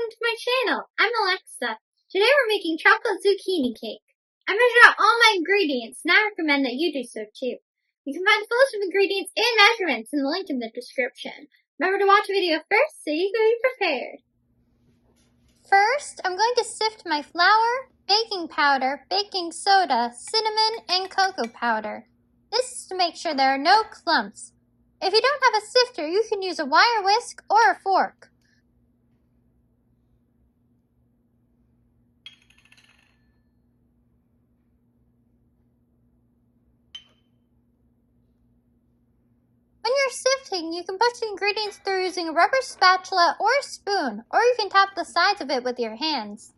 welcome to my channel. I'm Alexa. Today we're making chocolate zucchini cake. I measured out all my ingredients and I recommend that you do so too. You can find the list of ingredients and measurements in the link in the description. Remember to watch the video first so you can be prepared. First, I'm going to sift my flour, baking powder, baking soda, cinnamon, and cocoa powder. This is to make sure there are no clumps. If you don't have a sifter, you can use a wire whisk or a fork. When you're sifting, you can push the ingredients through using a rubber spatula or a spoon, or you can tap the sides of it with your hands.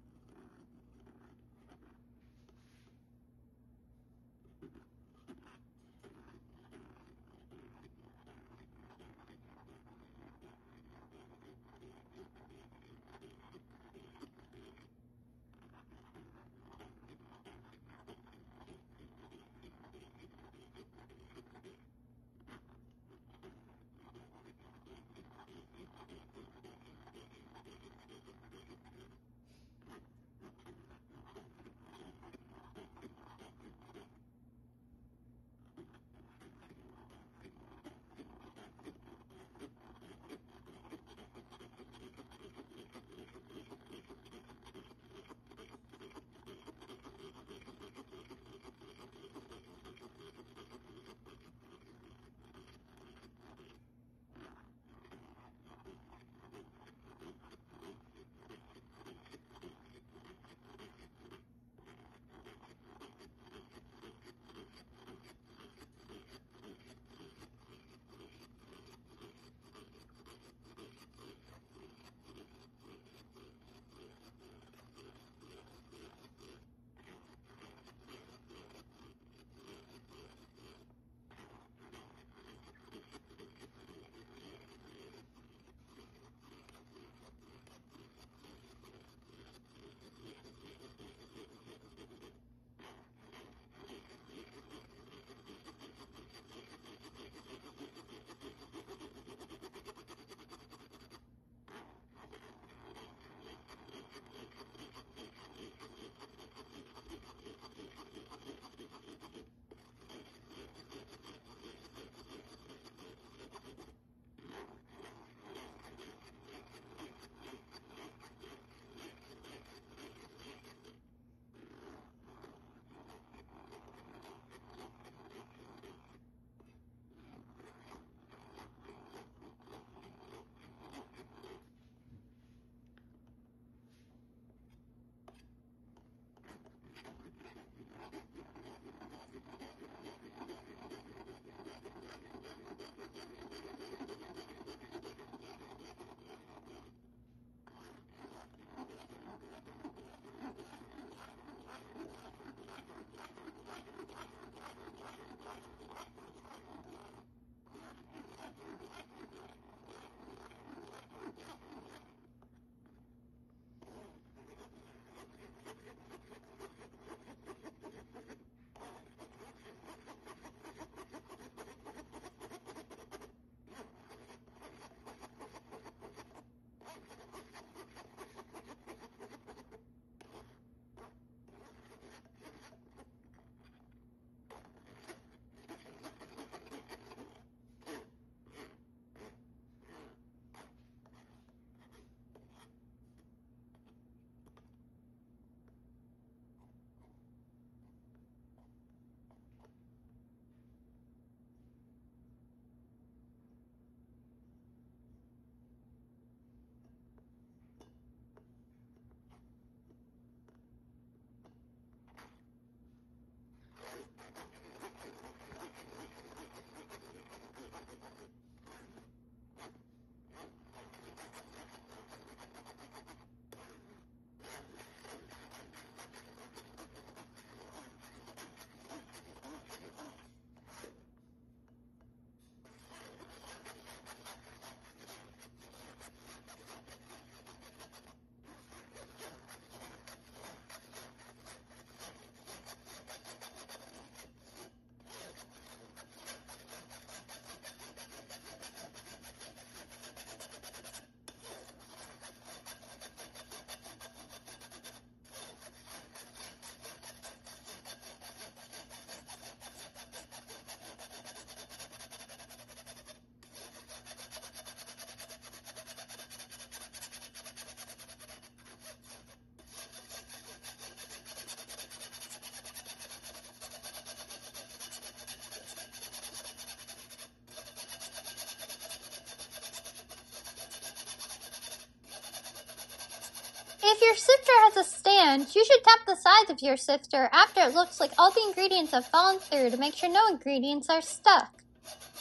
If your sifter has a stand, you should tap the sides of your sifter after it looks like all the ingredients have fallen through to make sure no ingredients are stuck.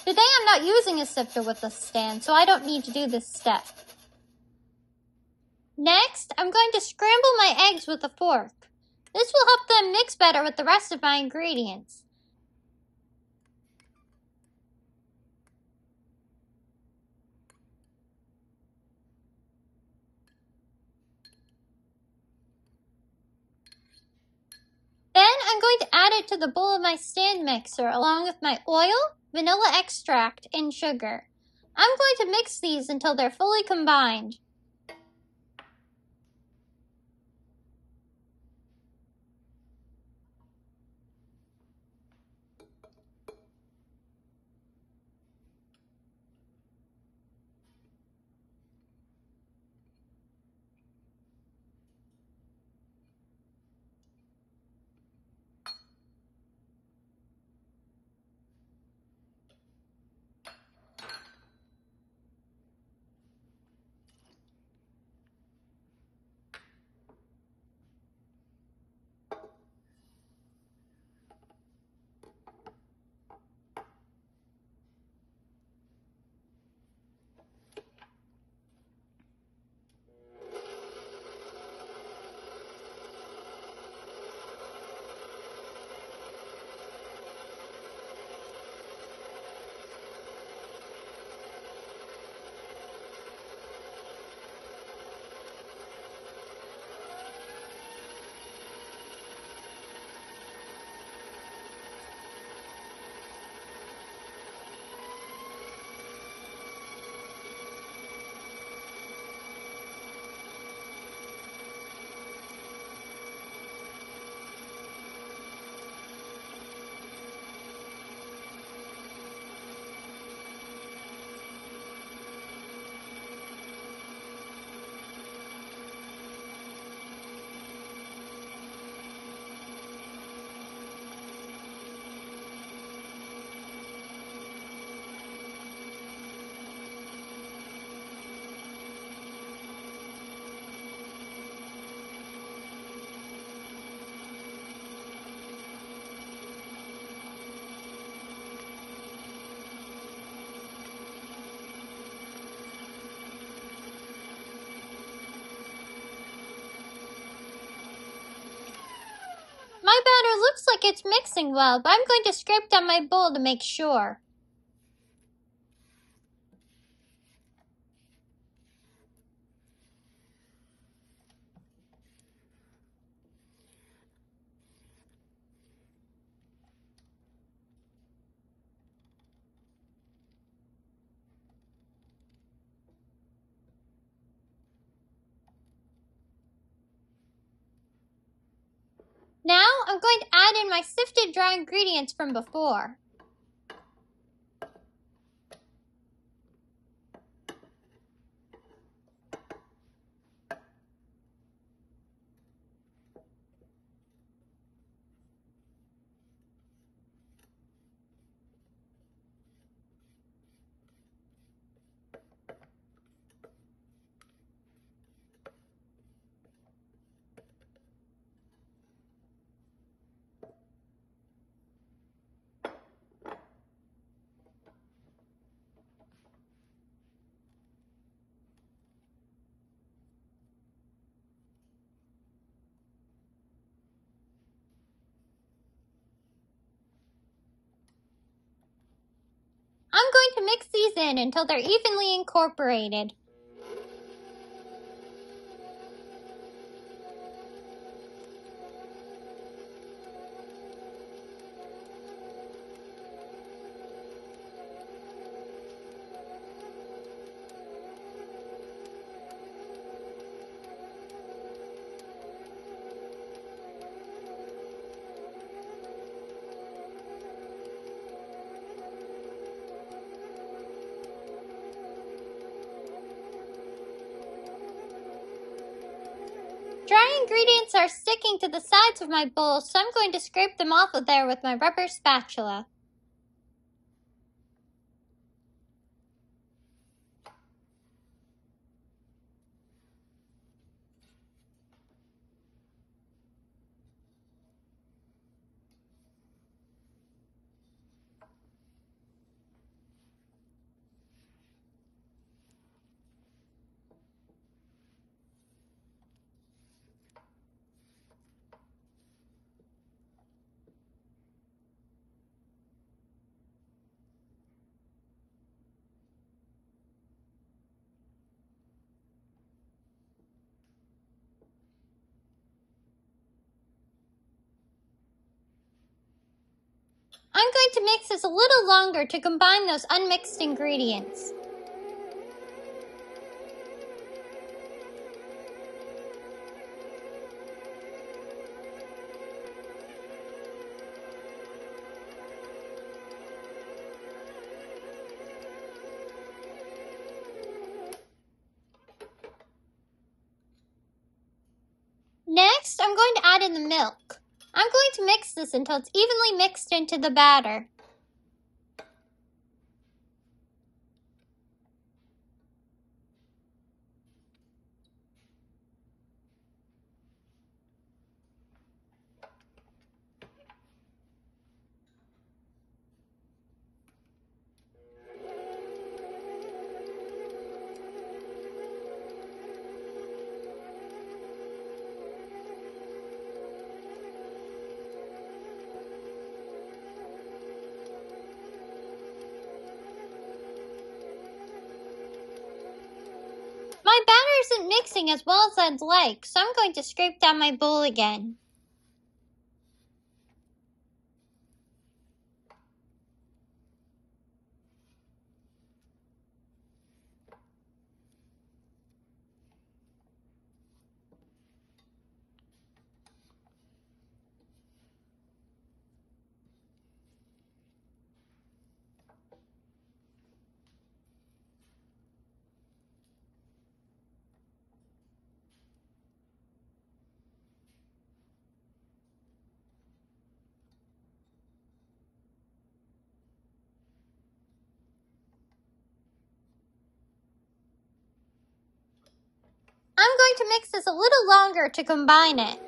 Today I'm not using a sifter with a stand, so I don't need to do this step. Next, I'm going to scramble my eggs with a fork. This will help them mix better with the rest of my ingredients. Then I'm going to add it to the bowl of my stand mixer along with my oil, vanilla extract, and sugar. I'm going to mix these until they're fully combined. My batter looks like it's mixing well, but I'm going to scrape down my bowl to make sure. Now I'm going to add in my sifted dry ingredients from before. I'm going to mix these in until they're evenly incorporated. Dry ingredients are sticking to the sides of my bowl, so I'm going to scrape them off of there with my rubber spatula. I'm going to mix this a little longer to combine those unmixed ingredients. Next, I'm going to add in the milk. I'm going to mix this until it's evenly mixed into the batter. My batter isn't mixing as well as I'd like, so I'm going to scrape down my bowl again. I'm going to mix this a little longer to combine it.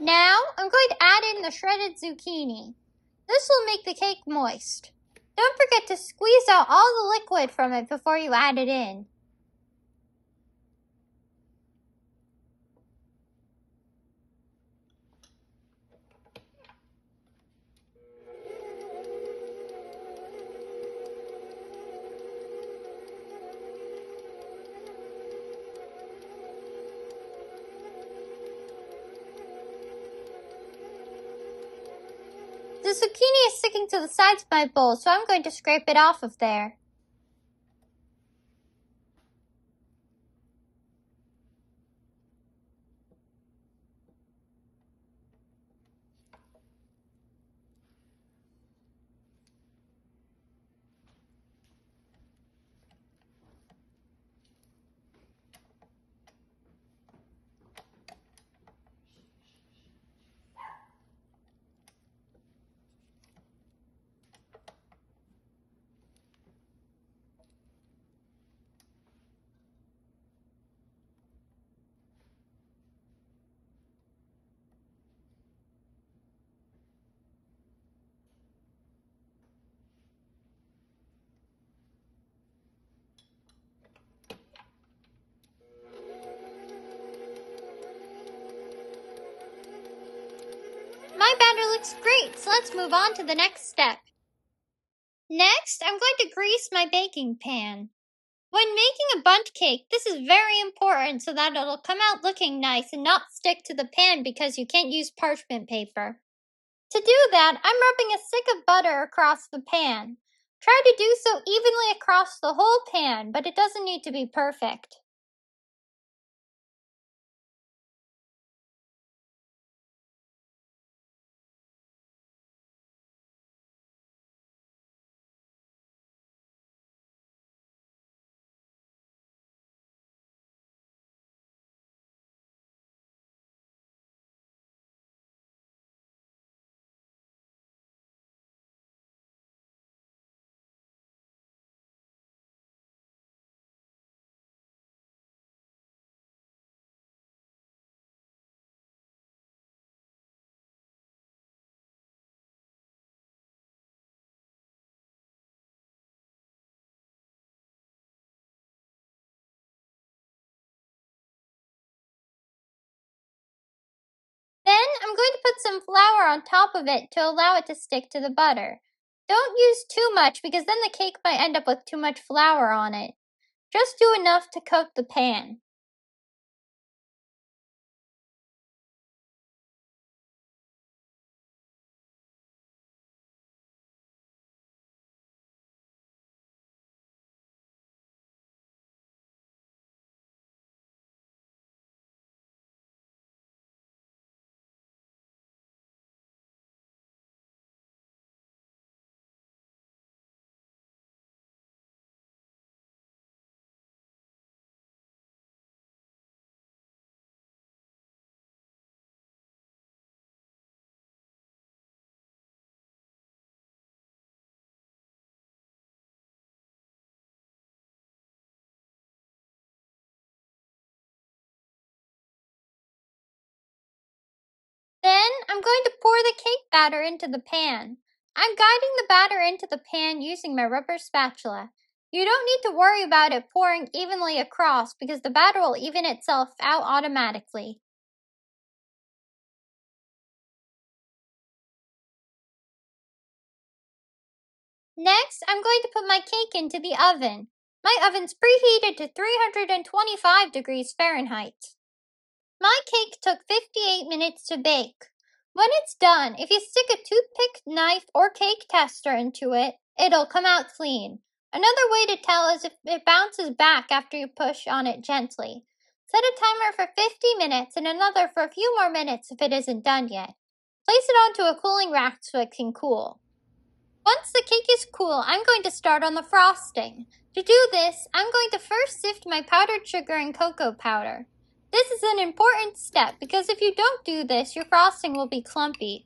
Now, I'm going to add in the shredded zucchini. This will make the cake moist. Don't forget to squeeze out all the liquid from it before you add it in. The zucchini is sticking to the sides of my bowl, so I'm going to scrape it off of there. My batter looks great, so let's move on to the next step. Next, I'm going to grease my baking pan. When making a bundt cake, this is very important so that it'll come out looking nice and not stick to the pan because you can't use parchment paper. To do that, I'm rubbing a stick of butter across the pan. Try to do so evenly across the whole pan, but it doesn't need to be perfect. Then I'm going to put some flour on top of it to allow it to stick to the butter. Don't use too much because then the cake might end up with too much flour on it. Just do enough to coat the pan. Then I'm going to pour the cake batter into the pan. I'm guiding the batter into the pan using my rubber spatula. You don't need to worry about it pouring evenly across because the batter will even itself out automatically. Next, I'm going to put my cake into the oven. My oven's preheated to 325 degrees Fahrenheit. My cake took 58 minutes to bake. When it's done, if you stick a toothpick, knife, or cake tester into it, it'll come out clean. Another way to tell is if it bounces back after you push on it gently. Set a timer for 50 minutes and another for a few more minutes if it isn't done yet. Place it onto a cooling rack so it can cool. Once the cake is cool, I'm going to start on the frosting. To do this, I'm going to first sift my powdered sugar and cocoa powder. This is an important step because if you don't do this, your frosting will be clumpy.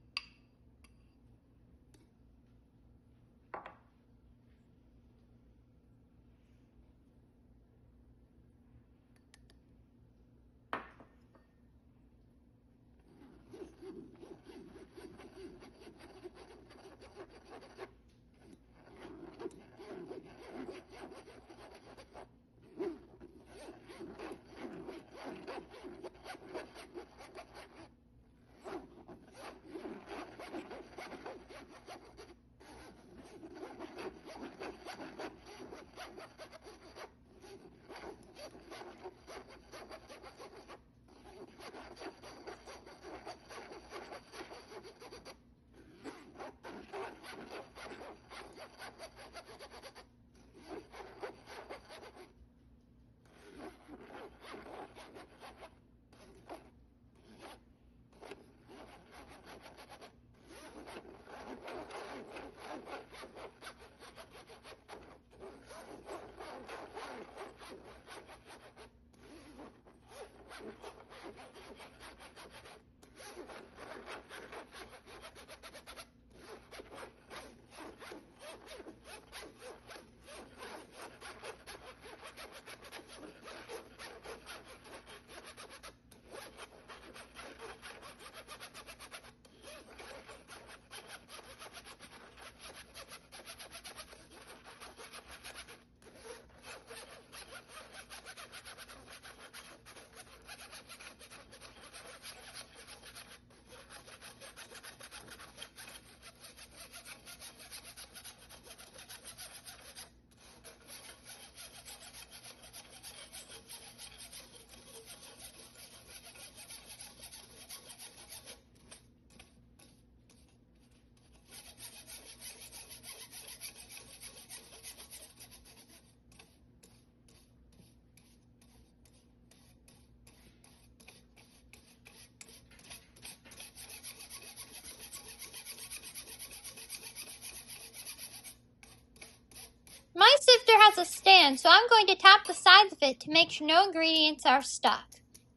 My sifter has a stand, so I'm going to tap the sides of it to make sure no ingredients are stuck.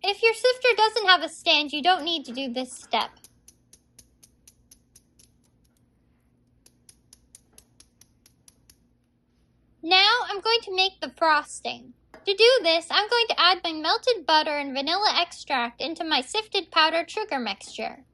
If your sifter doesn't have a stand, you don't need to do this step. Now I'm going to make the frosting. To do this, I'm going to add my melted butter and vanilla extract into my sifted powdered sugar mixture.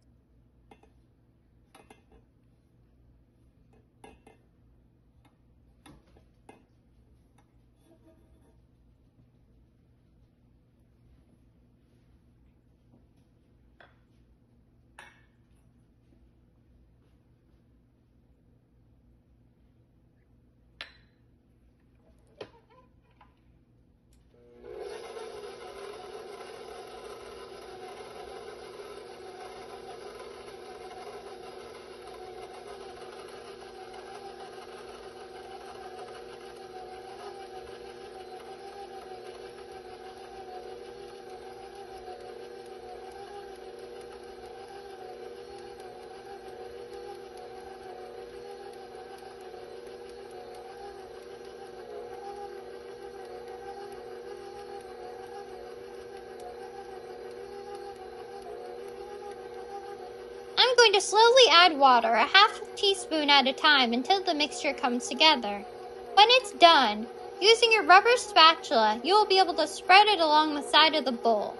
going to slowly add water, a half teaspoon at a time, until the mixture comes together. When it's done, using your rubber spatula, you will be able to spread it along the side of the bowl.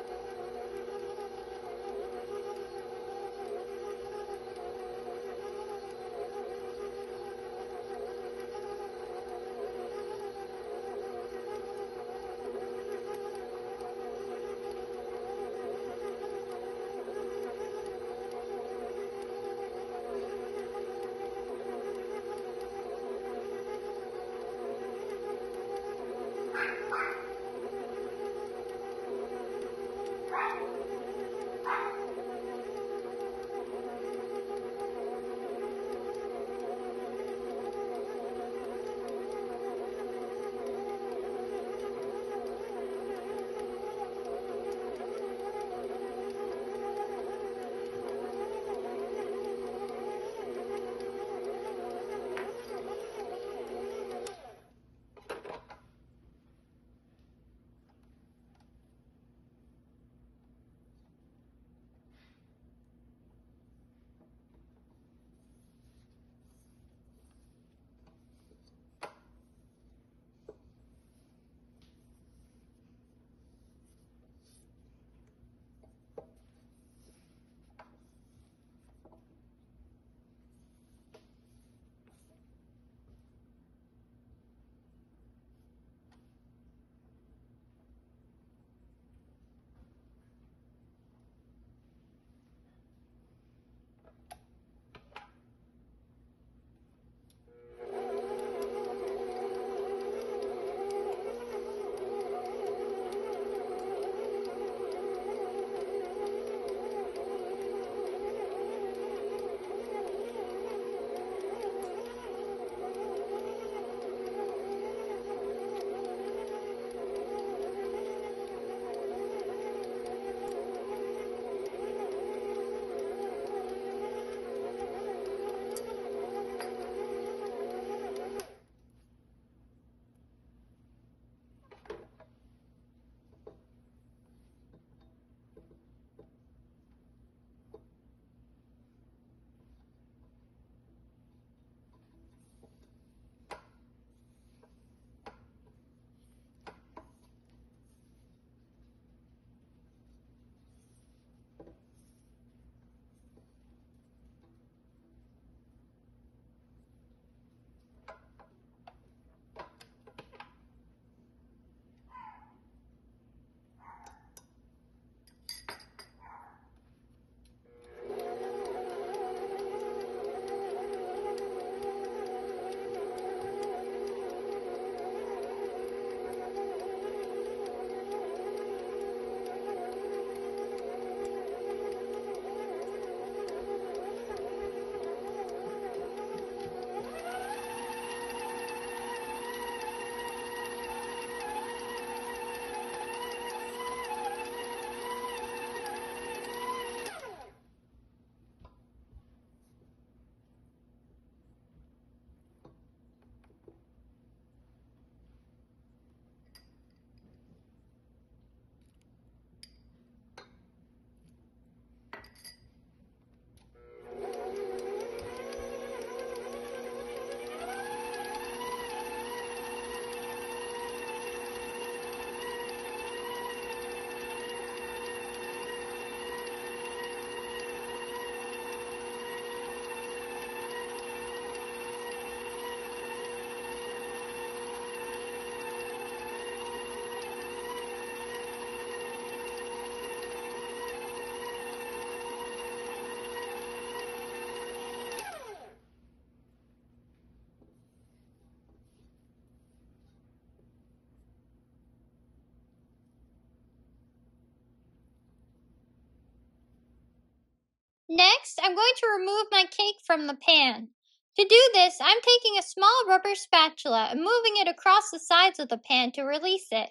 Next, I'm going to remove my cake from the pan. To do this, I'm taking a small rubber spatula and moving it across the sides of the pan to release it.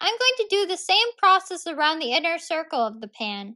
I'm going to do the same process around the inner circle of the pan.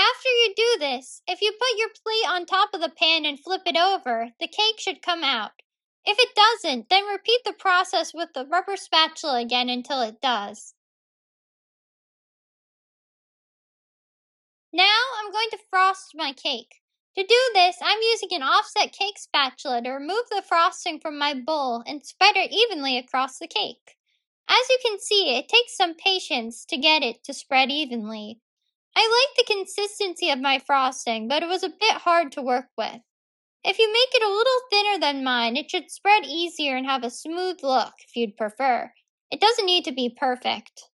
After you do this, if you put your plate on top of the pan and flip it over, the cake should come out. If it doesn't, then repeat the process with the rubber spatula again until it does. Now I'm going to frost my cake. To do this, I'm using an offset cake spatula to remove the frosting from my bowl and spread it evenly across the cake. As you can see, it takes some patience to get it to spread evenly. I like the consistency of my frosting, but it was a bit hard to work with. If you make it a little thinner than mine, it should spread easier and have a smooth look if you'd prefer. It doesn't need to be perfect.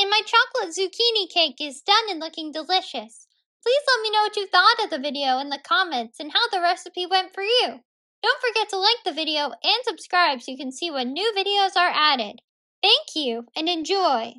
And my chocolate zucchini cake is done and looking delicious. Please let me know what you thought of the video in the comments and how the recipe went for you. Don't forget to like the video and subscribe so you can see when new videos are added. Thank you and enjoy!